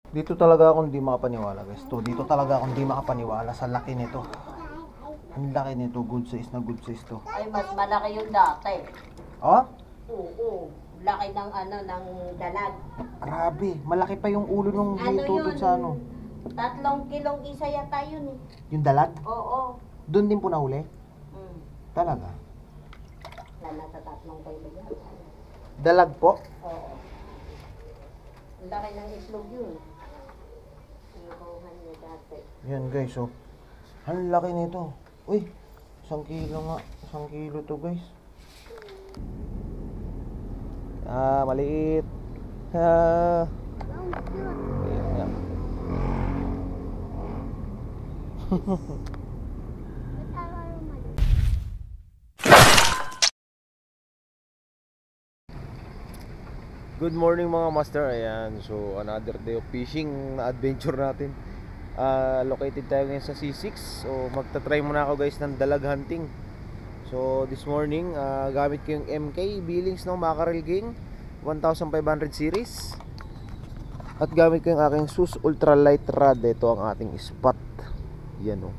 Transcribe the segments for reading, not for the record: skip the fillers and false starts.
Dito talaga ako hindi makapaniwala guys. Dito talaga ako hindi makapaniwala sa laki nito. Ang laki nito, good size na good size to. Ay, mas malaki yung dati. Oh? Oo. Laki ng ng dalag. Grabe, malaki pa yung ulo nung dito Yun? dun sa ano. 3 kilong isa yata yun eh. Yung dalag? Oo. Doon din po nahuli? Mm. Talaga? Wala sa 3 kilo yata. Dalag po? Oo. Ang laki ng itlog yun. Inukuhan niya dati. Yan guys, oh. Ang laki nito. Uy, 1 kilo nga. 1 kilo to guys. Maliit. Maliit nga. Good morning mga master. Ayan, so another day of fishing na adventure natin. Located tayo ngayon sa C6. So magta-try muna ako guys ng dalag hunting. So this morning, gamit ko yung MK Billings ng Mackerel King 1500 series. At gamit ko yung aking SUS ultralight rod. Ito ang ating spot. Yan o.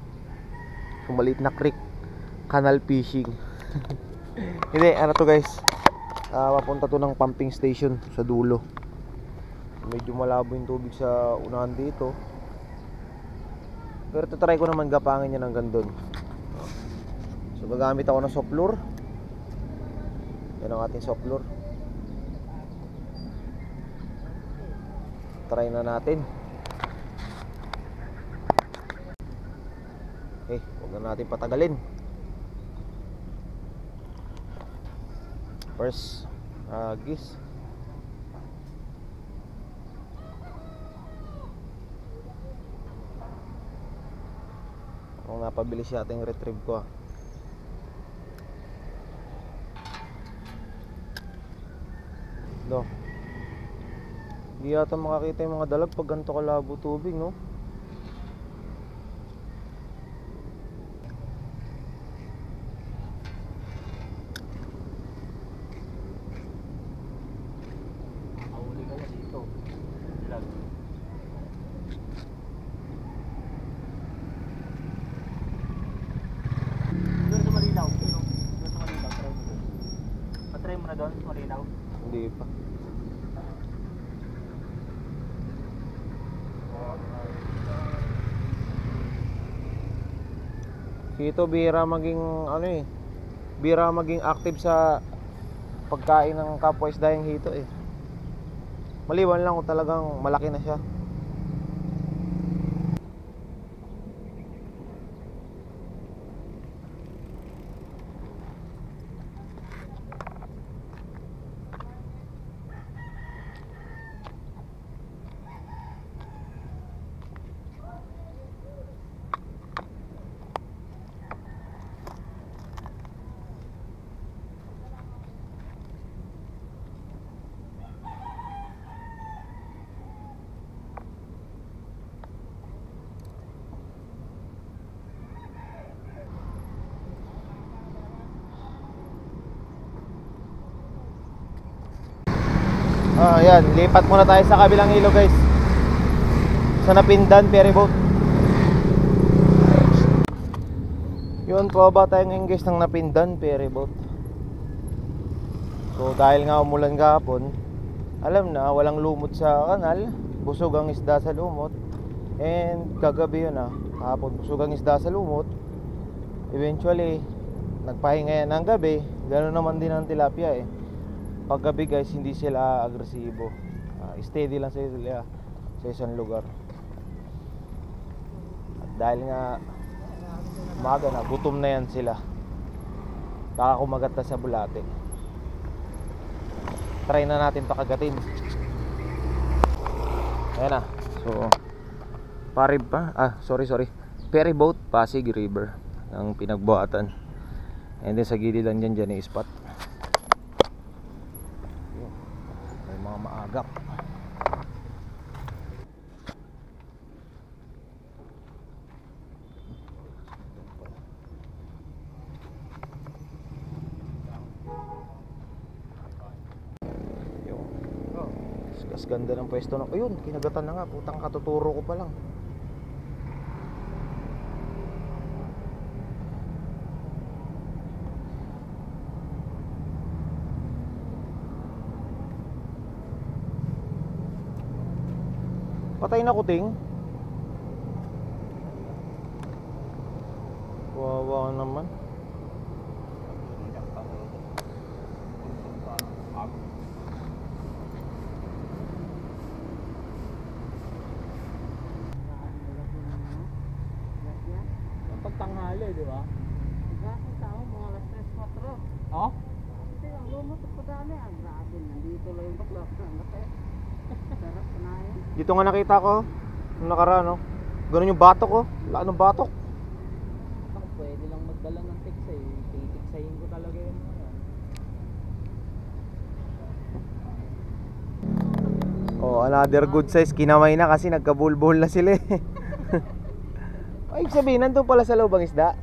So maliit na creek, canal fishing. Hindi, ano to guys, papunta to ng pumping station sa dulo. Medyo malabo yung tubig sa unahan dito, pero try ko naman gapangin yan hanggang doon. So gagamit ako ng soft lure. Yan ang ating soft lure. Try na natin. Huwag na natin patagalin. First, gis. Kung napabilis yata yung retrieve ko. No. Hindi yata makakita yung mga dalag pag ganito kalabo tubig, no? Patry mo na doon, malinaw. Hindi pa. Ito bihira maging bihira maging active sa pagkain ng kapwa isdayang hito eh. Maliwan lang kung talagang malaki na siya. Ayan, lipat muna tayo sa kabilang ilog guys. Sa Napindan ferry boat. Yun po ba tayo ngayon guys ng Napindan ferry boat. So dahil nga umulan kahapon, alam na walang lumot sa kanal, busog ang isda sa lumot. And kagabi yun kahapon busog ang isda sa lumot. Eventually nagpahinga yan ng gabi. Ganoon naman din ang tilapia eh. Paggabi guys, hindi sila agresibo. Steady lang sila sa isang lugar. At dahil nga umaga na, gutom na yan sila. Baka kumagat na sa bulate. Try na natin pakagatin. Ayan na. So Parib pa? Sorry ferry boat, Pasig River ang pinagbuhatan. And then sa gilid lang dyan yung spot. Maagap. Ganda ng pwesto na. Ayun, kinagatan na nga. Putang katuturo ko pa lang. Patay na kuting. Wawa ka naman. Pagtanghali, di ba? Bakit tao, mga alas 3-4. Oh? Kasi ang lumutot pa dami. Grabe, nandito lang yung bakla. Sarap na yun. Dito nga nakita ko nung nakaraan, no? Ganun yung batok, oh. Wala ng batok. Ako pwede lang magdala ng tiksa eh. Titiksahin ko talaga yun. Oh, another good size. Kinamay na kasi nagkabulbul na sila eh. Ay, ibig sabihin, nandun pala sa loob ang isda.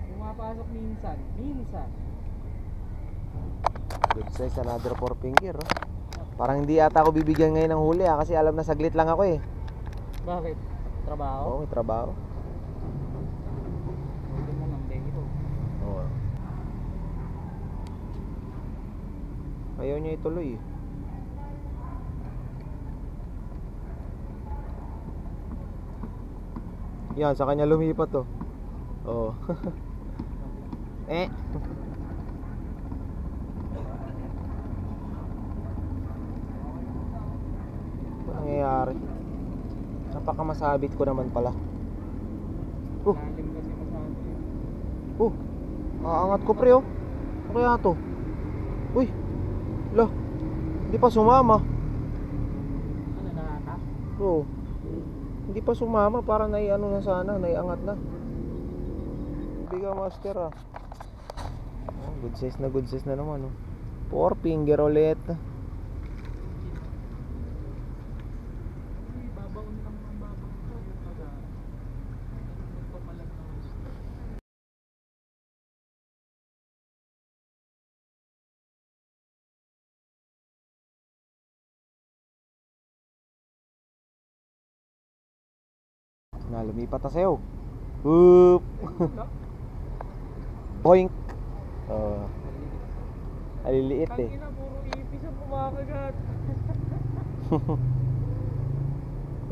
Pumapasok minsan. Minsan. Good size, another 4 finger, oh. Parang hindi ata ako bibigyan ngayon ng huli, kasi alam na saglit lang ako eh. Bakit? Trabaho? Oo, may trabaho. Pwede mo ng dito. Oo. Ayaw niya ituloy eh. Yan, sa kanya lumipat to. Oo. Eh. Ano nangyayari? Napakamasabit ko naman pala. Lalim kasi masyado eh. Aangat ko pre, oh. Ano kaya to? Uy. Lah. Hindi pa sumama. Ano, nakaka? Oo. Hindi pa sumama, para naiano na sana, naiangat na. Biga master ah. Oh, good size na naman, oh. 4 finger ulit. Babaon lang ang babaon ko. Magpapalag naman. Na, lumipat na sa'yo. Boop! Boink! Oh. Aliliit eh. Tangina, puro ipis ang kumakagat.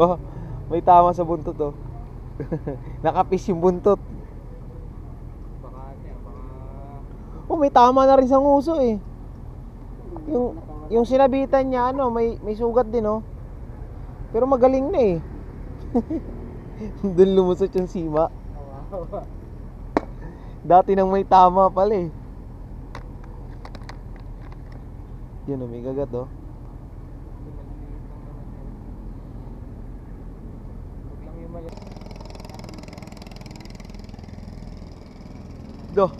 Oh, may tama sa buntot, oh. Nakapis yung buntot. Baka Oh, may tama na rin sa nguso eh. Yung sinabitan niya, ano, may sugat din, oh. Pero magaling na eh. Doon lumusot yung sima. Dati nang may tama pala eh. Yun, oh, may gagat, oh. Doh.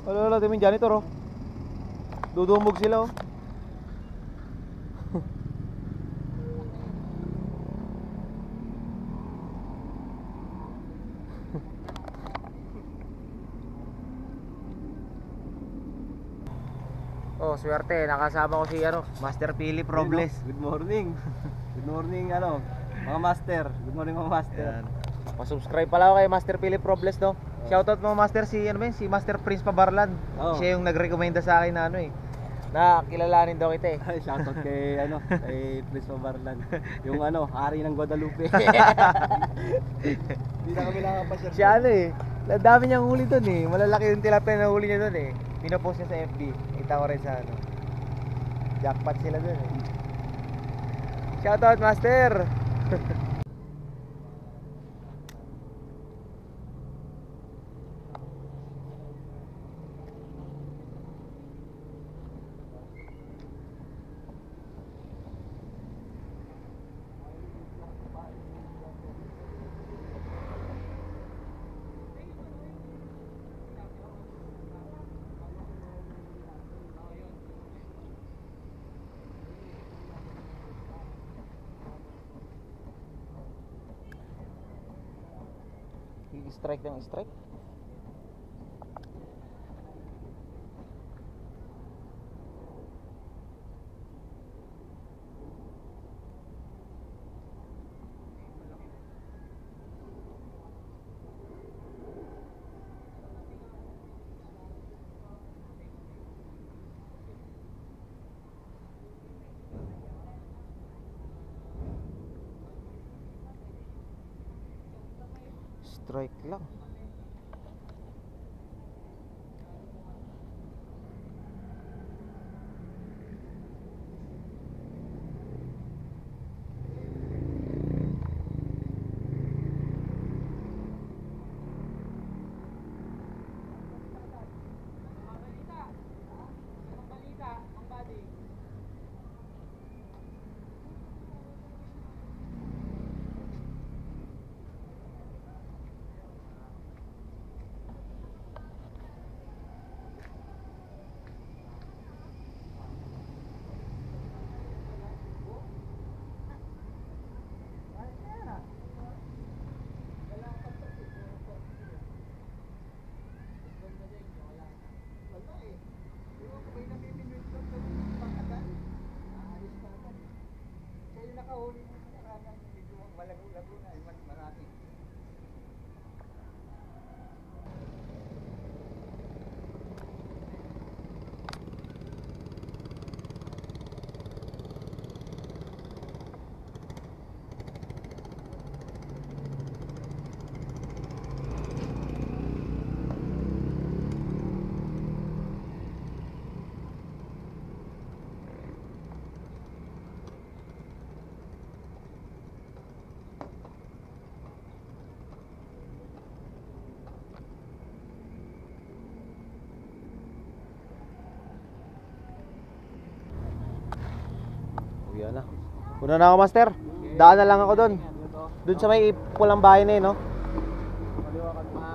Wala, tingin janitor, oh. Dudumog sila, oh. Oh, swerte, nakasama ko si Master Philip Robles. Good morning. Good morning mga master. Good morning mga master. Yan. Pa-subscribe pala ako kay Master Philip Robles, no. Shoutout mo master si si Master Prince Pabarlan. Siya yung nagrekomenda sa akin na na kilalanin daw kita eh. Shoutout kay kay Prince Pabarlan. Yung hari ng Guadalupe. Hindi na kami nakapasya. Siya ang dami niyang huli doon eh. Malalaki yung tilapia na huli niya doon eh. Pinopost niya sa FB. Kita ko rin sa jackpot sila doon eh. Shoutout master. Strike ng strike. strike lang. Yan na. Una na ako, master. Daan na lang ako doon. Doon sa may pulang bahay na yun, no?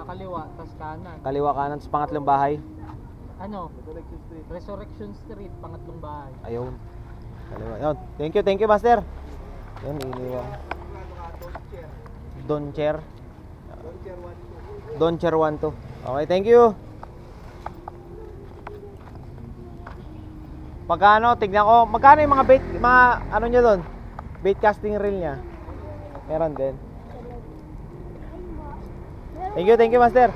Kaliwa, tas kanan. Kaliwa kanan sa pangatlong bahay. Ano? Resurrection Street, pangatlong bahay. Ayun. Kaliwa. Yun. Thank you, master. Yan, iniwan. Don Chair 1 to. Okay, thank you. Pagkano, tignan ko. Magkano yung mga bait, mga ano nyo doon? Bait casting reel niya. Meron din. Thank you, master.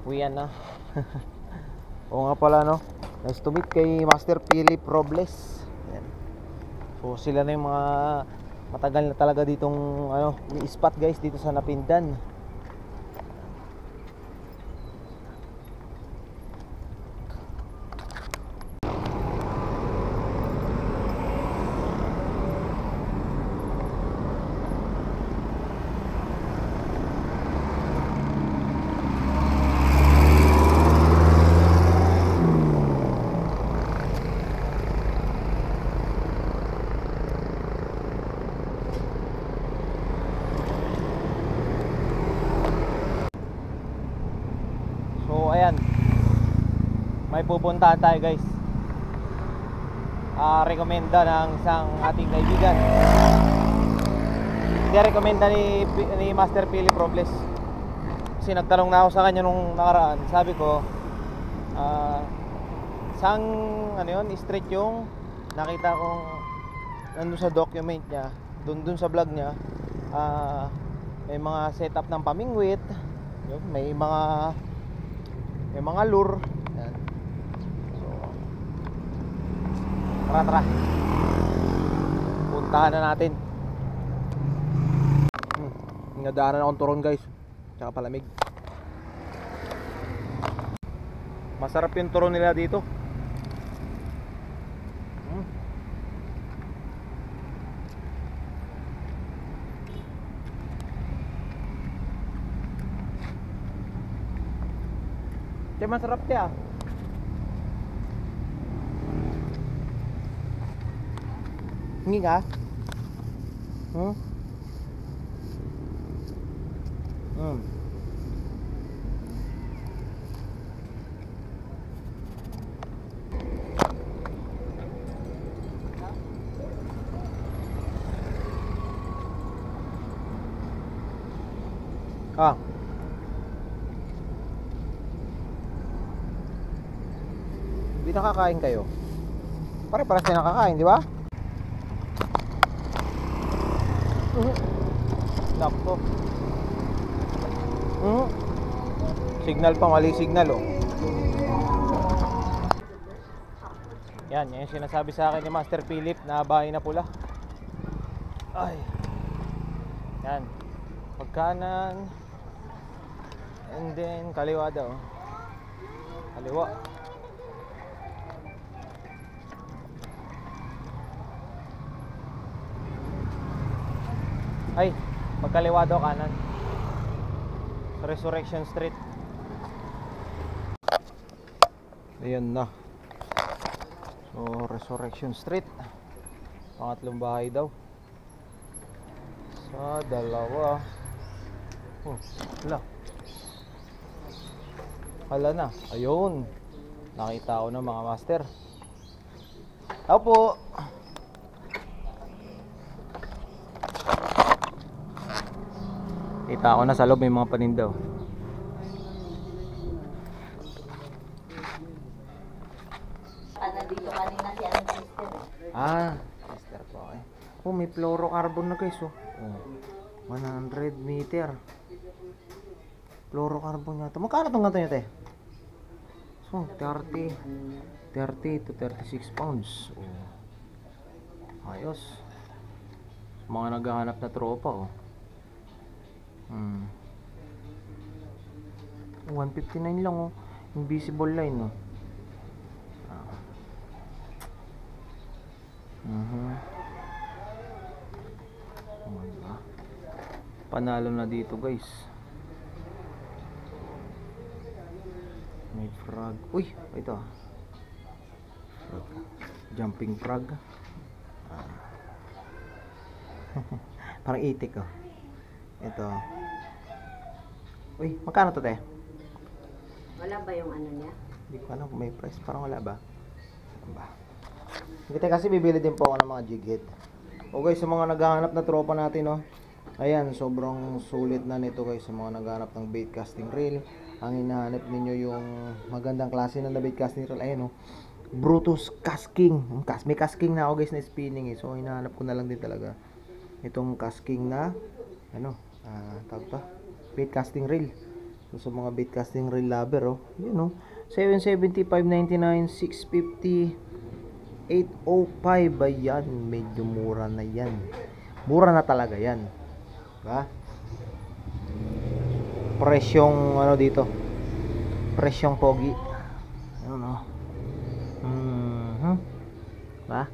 Uwian na. Oo nga pala, no? Nice to meet kay Master Philip Robles. Yan. So sila na yung mga matagal na talaga ditong ano, i-spot guys dito sa Napindan. Ayan, may pupuntahan tayo guys. Rekomenda ng isang ating kaibigan. Hindi rekomenda ni Master Philip Robles. Kasi nagtanong na ako sa kanya nung nakaraan. Sabi ko, sang ano yun, street yung nakita kong nandun sa document niya, dun sa vlog niya. May mga setup ng pamingwit, may mga lure. Yan. So, tara. Puntahan na natin. Nadaanan akong turon guys. Tsaka palamig. Masarap yung turon nila dito. Kaya masarap kaya. Hingi ka? Ah. Hindi nakakain kayo. Pare-paras tayo nakakain, di ba? Nako. Signal pa, mali signal oh. Yan yung sinasabi sa akin ni Master Philip na bahay na pula. Ay. Yan. Pagkanan. And then kaliwa daw. Kaliwa. Ay, pagkaliwa daw kanan. Resurrection Street. Ayan na. So, Resurrection Street. Pangatlong bahay daw. Sa dalawa. Oh, wala. Wala na. Ayun. Nakita ko na mga master. Tao po. Kita ko na sa loob may mga panindaw. Dito kanina si anong sister eh. Ah, sister po okay. Oh, may fluorocarbon na guys oh. 100 meter. Fluorocarbon yata. Magkano itong ganito nyo te? So, 30 to 36 pounds. Oh. Ayos. Mga naghahanap na tropa oh. 159 lang oh. Invisible line oh. Panalo na dito guys. May frog. Uy, ito. Frog. Jumping frog. Parang itik oh. Ito. Uy, magkano to te? Wala ba yung ano niya? Hindi ko alam kung may price. Parang wala ba? Ba? Kita kasi bibili din po ako ng mga jig head. O guys, sa mga naghahanap na tropa natin oh. Ayan, sobrang sulit na nito guys sa mga naghahanap ng bait casting reel. Ang hinahanap ninyo yung magandang klase na bait casting reel. Ayan oh. Brutus casking. May casking na ako guys na spinning eh. So hinahanap ko na lang din talaga itong casking na ano, tawag pa, bait casting reel. So sa mga bait casting reel lover oh. Yun oh. 770, 599, 650, 805. Ayan, medyo mura na yan. Mura na talaga yan. Diba? Presyong ano dito, presyong pogi. Ano no? Diba?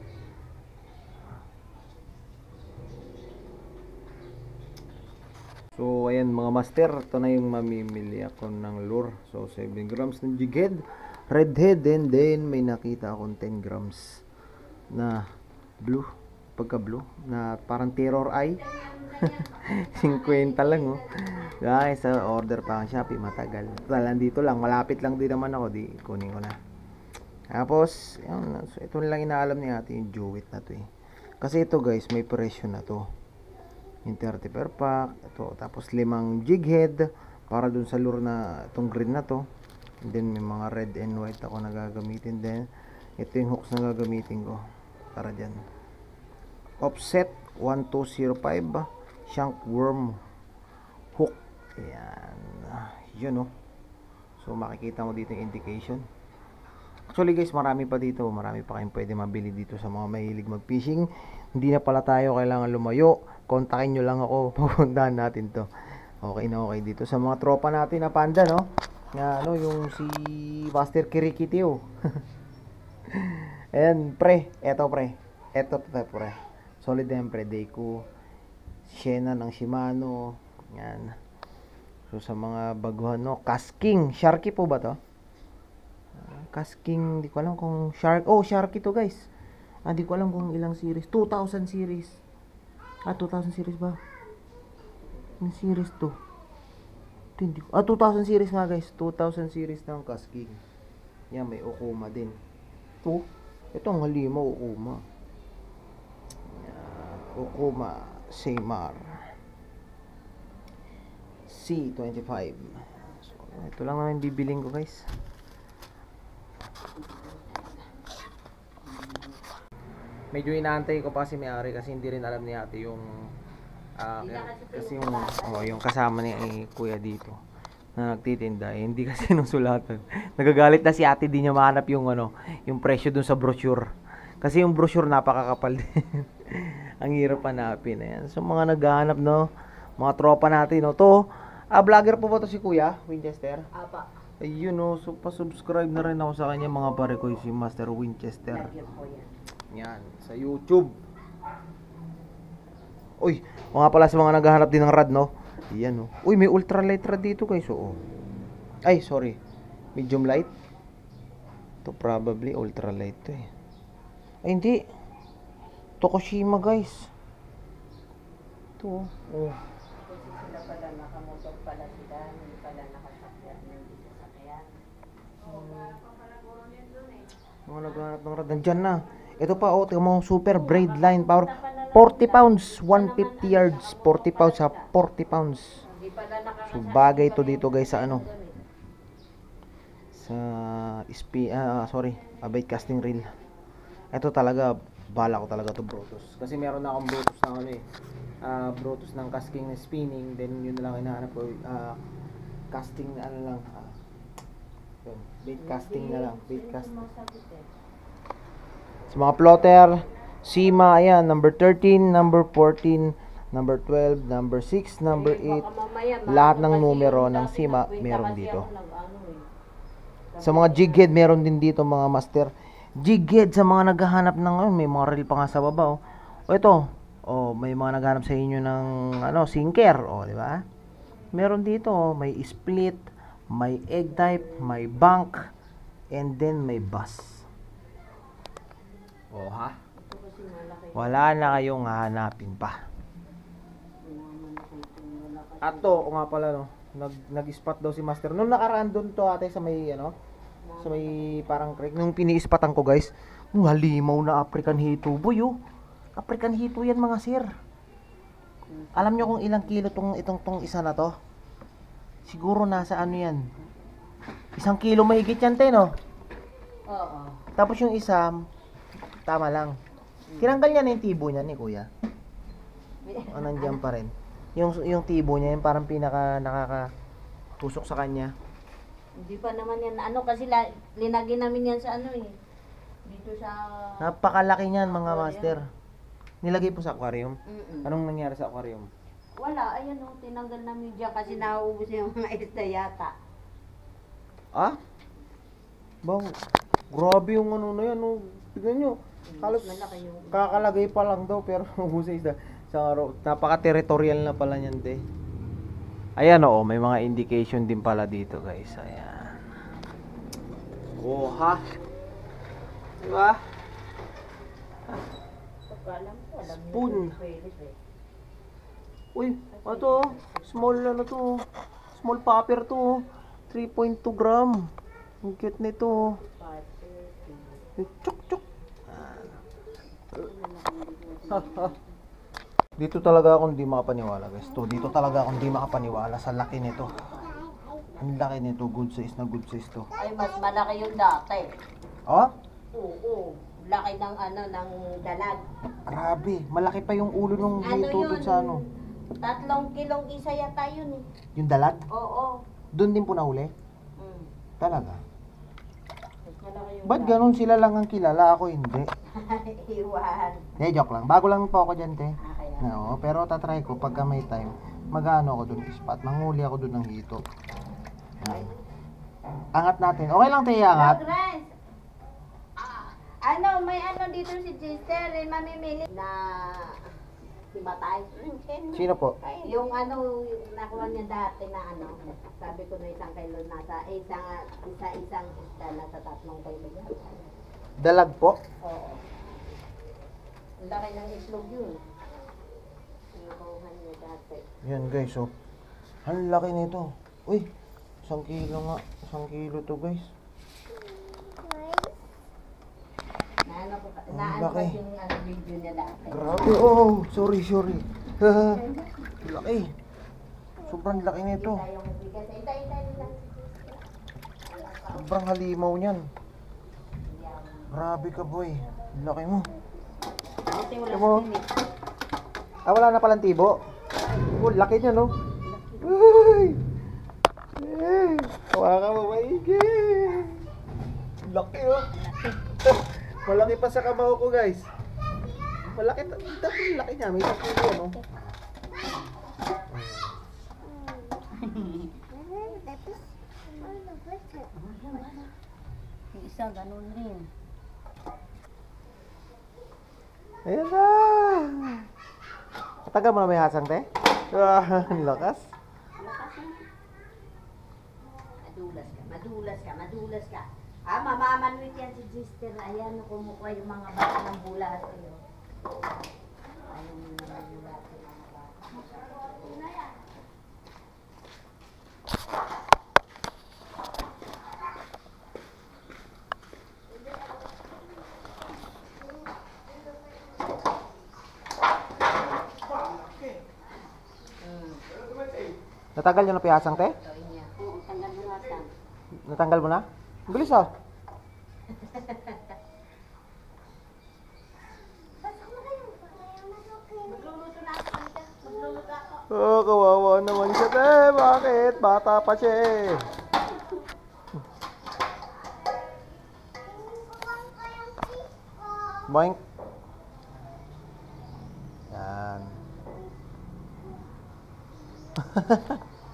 So ayan mga master, ito na yung mamimili ako ng lure. So 7 grams ng jig head, red head, and then may nakita akong 10 grams na blue, pagka blue na parang terror eye. 50 lang oh. Guys, order pa ang Shopee, matagal. Dito lang, malapit lang din naman ako, di kunin ko na. Tapos, yun, so ito lang inaalam ni ate yung Jewett na to eh. Kasi ito guys, may presyo na to. Yung 30 per pack, ito, tapos 5 jig head para dun sa lure na itong green na to. And then may mga red and white ako na gagamitin din. Ito yung hooks na gagamitin ko para dyan. Offset 1205 shank worm hook. Ayan. Yun oh. So makikita mo dito yung indication. Actually guys, marami pa dito. Marami pa kayong pwede mabili dito sa mga mahilig mag fishing. Hindi na pala tayo kailangan lumayo. Kontakin nyo lang ako. Pupuntahan natin to. Okay na okay dito. Sa mga tropa natin na panda no. Na ano yung si Master Kirikitio. Ayan pre. Eto pre. Eto pre. Solid yan pre. Deiko. Shena ng Shimano. Yan. So sa mga baguhan no, Casking, Sharky po ba to? Casking, di ko alam kung Sharky to guys. Di ko alam kung ilang series. 2000 series. 2000 series ba? Yung series to. 2000 series nga guys. 2000 series ng Casking. Yan, may Okuma din. Ito ang halima Okuma. Okuma Seimar C25. So, ito lang naman bibiling ko guys. Medyo inaantay ko pa si may-ari kasi hindi rin alam ni ate yung kasi yung kasama ni kuya dito na nagtitinda hindi kasi nusulatan. Nagagalit na si ate, di niya mahanap yung yung presyo dun sa brochure. Kasi yung brochure napakakapal din. Ang hirap hanapin. Ayan. So mga naghahanap mga tropa natin to. Vlogger po ba to si Kuya Winchester? Apa. Ayun so pa-subscribe na rin ako sa kanya mga pare ko si Master Winchester. Lagyan po yan. Yan, sa YouTube. Uy, nga pala sa mga naghahanap din ng rad, Yan, Uy, may ultralight rad dito, guys, Ay, sorry. Medium light. To probably ultralight to, eh. Ay, hindi. Tokushima, guys. Ito, Kasi sila pala nakamotor pala sila, hindi pala nakasakyan, hindi sasakyan. Mga naghahanap ng rad. Nandyan na. Ito pa, tingnan mo, super braid line power. 40 pounds, 150 yards. 40 pounds, 40 pounds. Hindi pala So, bagay to dito, guys, sa sa abate casting reel. Ito talaga, bala ko talaga to Brutus. Kasi meron na akong Brutus na Brutus ng casting na spinning. Then, yun na lang hinahanap ko. Casting na lang. Bait casting na lang. Bait casting. Sa mga plotter, Sima, ayan, number 13, number 14, number 12, number 6, number 8. Lahat ng numero ng Sima, meron dito. Sa mga jig head, meron din dito mga master. Jig head sa mga naghahanap ng, may mga reel pa nga sa baba, ito, may mga naghahanap sa inyo ng, sinker, di ba? Meron dito, may split, may egg type, may bank, and then may bus. Ha? Wala na kayong hahanapin pa. At to, nga pala nag-spot daw si Master. Nung nakaraan doon to ate sa may sa may parang creek. Nung pini-spotan ko guys, halimaw na African Hito boy African Hito yan mga sir. Alam nyo kung ilang kilo itong isa na to? Siguro nasa yan. 1 kilo mahigit yan no? Oo. Tapos yung isa, tama lang. Tinanggal niya na yung tibo niya ni kuya. Nandiyan pa rin. Yung tibo niya, yung parang pinaka nakakatusok sa kanya. Hindi pa naman yan, kasi linagay namin yan sa dito sa... Napakalaki niyan mga master. Nilagay po sa aquarium. Anong nangyari sa aquarium? Wala, ayan tinanggal namin dyan kasi nauubos yung mga isda yata. Grabe yung na yan. Tignan nyo. Halos kakalagay pa lang daw pero ubusay isda. Sa araw, napaka-territorial na pala niyan, te. Ayan may mga indication din pala dito, guys. Ayan. Ha? Diba? Spoon. Uy, small small popper to. 3.2 gram. Ang cute nito. Chuk. Dito talaga ako hindi makapaniwala guys. Dito talaga ako hindi makapaniwala sa laki nito. Ang laki nito, good size na good size to. Ay, mas malaki yung dati. Oo. Laki ng ng dalag. Grabe, malaki pa yung ulo nung dito dun sa 3 kilong isa yata yun eh. Yung dalat? Oo. Doon din po nahuli? Talaga? Mas malaki yung Ba't ganun sila lang ang kilala? Ako hindi. Iwan. Joke lang. Bago lang po ako dyan, te. Kaya. Pero tatry ko pagka may time. Mag-ano ako dun spot. Manguli ako dun ng hito. Angat natin. Okay lang, te, angat. Progress. May dito si Jester, mamimili na himatay. Sino po? Yung nakuha niya dati na sabi ko na 1 kilo nasa isang isda nasa 3 kilo. Dalag po? Oo. Ang laki ng itlog yun. Nakuha niya dati. Yan guys, ang laki nito. Uy, 1 kilo nga. 1 kilo to guys. Laki. Yung video niya dati. Grabe, sorry. Laki. Sobrang laki nito. Tayong bigas. Hintay lang. Sobrang halimaw niyan. Grabe ka boy. Laki mo. Ito wala Mo. sa tinik. Ah, wala na palang tibo. Oh, laki niya no. Ay! Eh, kawa ka maigi. Laki oh. Malaki pa sa kamao ko guys. Malaki, dati laki niya. May isang kilo no. Yung isa, ganun rin. Ayan na. Katagal mo na may hasang te? Ah, ang lakas. Madulas ka. Ah, mamamanwit yan si Sister. Ayan, kumukuha yung mga bata ng bula sa'yo. Ayaw mo na yung bata ng mga bata. Natanggal nyo na pihasang te? Gawin niya. Oo, tanggal mo natin. Natanggal mo na? Ang bilis ah. Magluluto na ako. Magluluto ako. Oh, kawawa naman siya te. Bakit? Bata pa siya eh. Boink. Yan.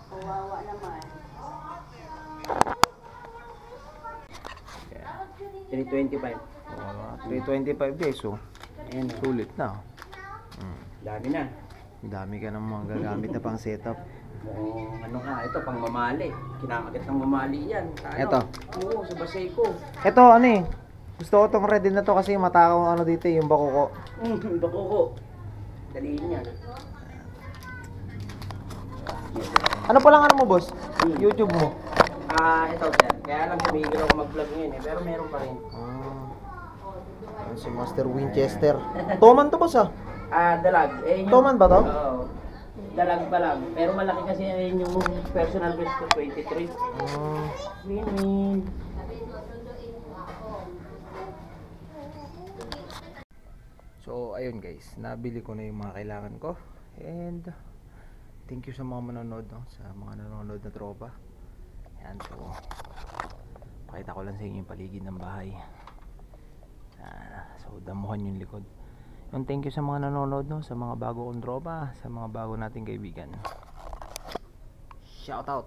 Kawawa naman. 325. 325 days oh. Ayan, Sulit na. dami na. Ang dami ka ng mga gagamit na pang setup. Mukhang ano nga, ito pang mamali. Kinakagat ng mamali yan. Sa ano? Eto. Oo, sa Baseco. Ito ano eh. Gusto ko tong red na to kasi matakaw ano dito yung bako ko. Bako ko. Daliin yan. Ano pa lang ano mo boss? YouTube mo. Ito sir. Kaya lang tumigil ako mag-vlog ngayon eh. Pero meron pa rin. Ano si Master Winchester. Toman to boss ah. Dalag. Toman ba to? Oo. Dalag pa lang. Pero malaki kasi yun yung personal best ko 23. Win-win. So ayun guys, nabili ko na yung mga kailangan ko. And thank you sa mga manonood no? Sa mga nanonood na tropa. Yan, so pakita ko lang sa inyo yung paligid ng bahay. So damuhan yung likod. Yung thank you sa mga nanonood no? Sa mga bago kong tropa, sa mga bago nating kaibigan. Shout out.